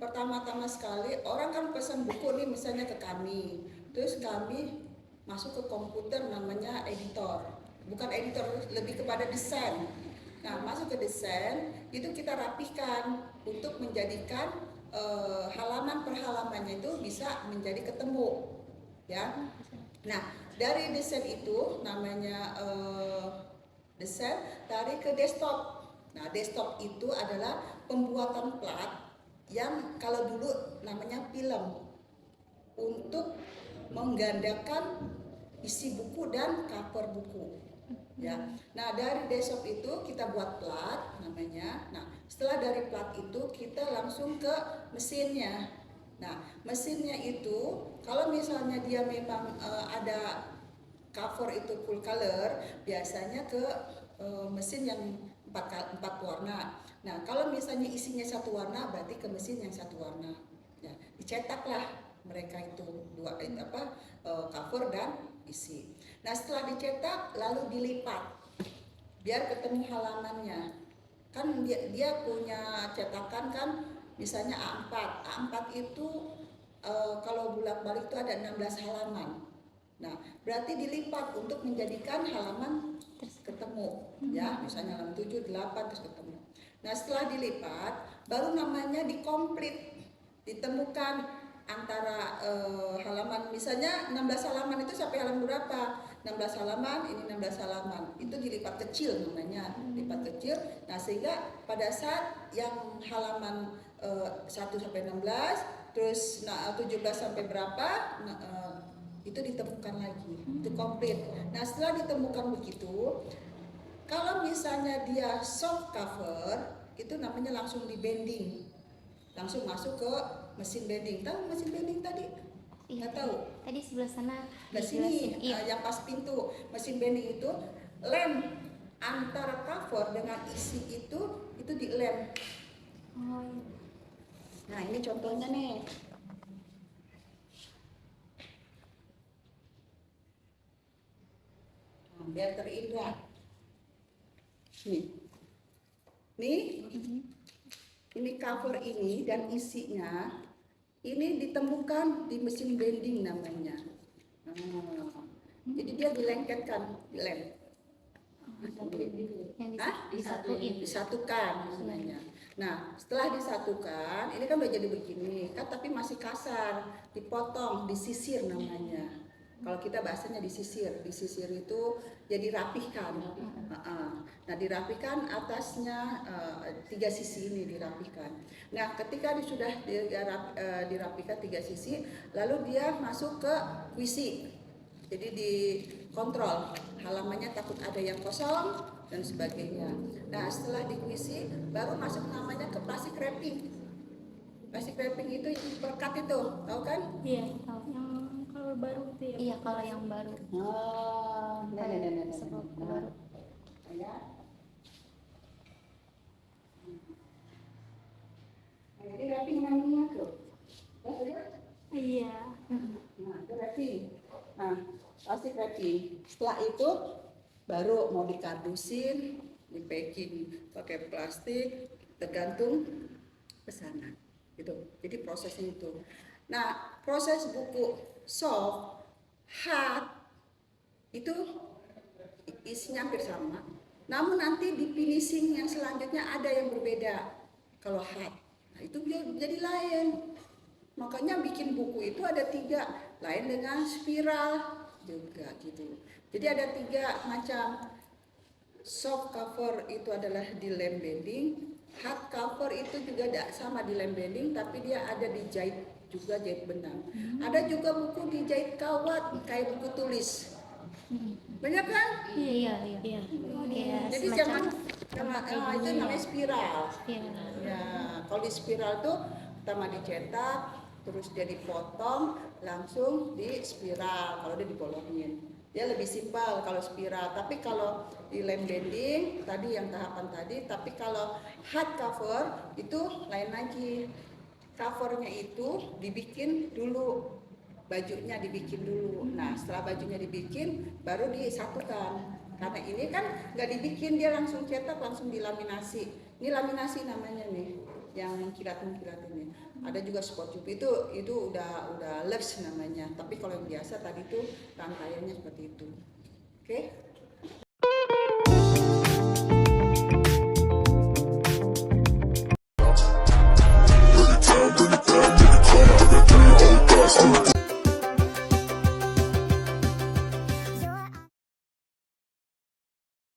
Pertama-tama sekali orang kan pesan buku nih misalnya ke kami, terus kami masuk ke komputer namanya editor, bukan editor, lebih kepada desain. Nah, masuk ke desain itu kita rapihkan untuk menjadikan halaman per halamannya itu bisa menjadi ketemu, ya. Nah, dari desain itu namanya desain tarik ke desktop. Nah, desktop itu adalah pembuatan plat yang kalau dulu namanya film untuk menggandakan isi buku dan cover buku, ya. Nah, dari desktop itu kita buat plat namanya. Nah, setelah dari plat itu kita langsung ke mesinnya. Nah, mesinnya itu kalau misalnya dia memang ada cover itu full color, biasanya ke mesin yang empat warna. Nah, kalau misalnya isinya satu warna, berarti ke mesin yang satu warna. Ya, dicetaklah mereka itu dua cover dan isi. Nah, setelah dicetak lalu dilipat biar ketemu halamannya. Kan dia punya cetakan kan, misalnya A4. A4 itu kalau bolak-balik itu ada 16 halaman. Nah, berarti dilipat untuk menjadikan halaman ketemu, ya, misalnya halaman 7, 8 terus ketemu. Nah, setelah dilipat, baru namanya dikomplit, ditemukan antara halaman, misalnya 16 halaman itu sampai halaman berapa? 16 halaman, ini 16 halaman, itu dilipat kecil namanya, lipat kecil. Nah, sehingga pada saat yang halaman 1 sampai 16, terus 17 sampai berapa, itu ditemukan lagi, itu komplit. Nah, setelah ditemukan begitu, kalau misalnya dia soft cover, itu namanya langsung di bending, langsung masuk ke mesin bending. Tahu mesin bending tadi? Nggak tahu? Tadi sebelah sana. Di sini, yang pas pintu. Mesin bending itu lem antara cover dengan isi itu dilem. Oh. Nah, ini contohnya nih. Nah, biar terindah. Nih, ini cover ini dan isinya ini ditemukan di mesin bending namanya. Jadi dia dilengketkan, dilem. Yang Hah? disatuin. Disatukan namanya. Nah, setelah disatukan, ini kan udah jadi begini, kan tapi masih kasar, dipotong, disisir namanya. Kalau kita bahasanya disisir itu jadi rapihkan. Nah, dirapihkan atasnya 3 sisi ini dirapihkan. Nah, ketika sudah dirapihkan 3 sisi, lalu dia masuk ke kuisi. Jadi dikontrol halamannya, takut ada yang kosong dan sebagainya. Nah, setelah dikuisi baru masuk namanya ke plastik wrapping. Plastik wrapping itu yang perekat itu, tahu kan? Iya, tahu. Yang kalau baru itu ya. Iya, kalau yang baru. Oh, Sebelum baru. Ya. Nah, ini wrapping namanya tuh. Iya. Nah, itu wrapping. Nah, plastik wrapping. Setelah itu baru mau dikardusin, di packing pakai plastik, tergantung pesanan. Gitu. Jadi prosesnya itu. Nah, proses buku soft, hard itu isinya hampir sama. Namun nanti di finishing yang selanjutnya ada yang berbeda. Kalau hard, nah itu jadi lain. Makanya bikin buku itu ada 3, lain dengan spiral juga gitu. Jadi ada 3 macam. Soft cover itu adalah di lem bending, hard cover itu juga sama di lem bending, tapi dia ada dijahit juga, jahit benang. Ada juga buku dijahit kawat kayak buku tulis. Banyak kan? Iya. Iya. Iya, Jadi semacam jangan itu namanya spiral. spiral. Ya, kalau di spiral tuh pertama dicetak, terus dia dipotong, langsung di spiral. Kalau dia dibolongin, dia lebih simpel kalau spiral. Tapi kalau di lem bending tadi yang tahapan tadi, tapi kalau hard cover itu lain lagi. Covernya itu dibikin dulu, bajunya dibikin dulu. Nah, setelah bajunya dibikin, baru disatukan. Karena ini kan nggak dibikin, dia langsung cetak, langsung dilaminasi. Ini laminasi namanya nih, yang mengkilat-mengkilat ini. Ada juga spot tube itu udah luxe namanya. Tapi kalau yang biasa tadi tuh rangkaiannya seperti itu. Oke?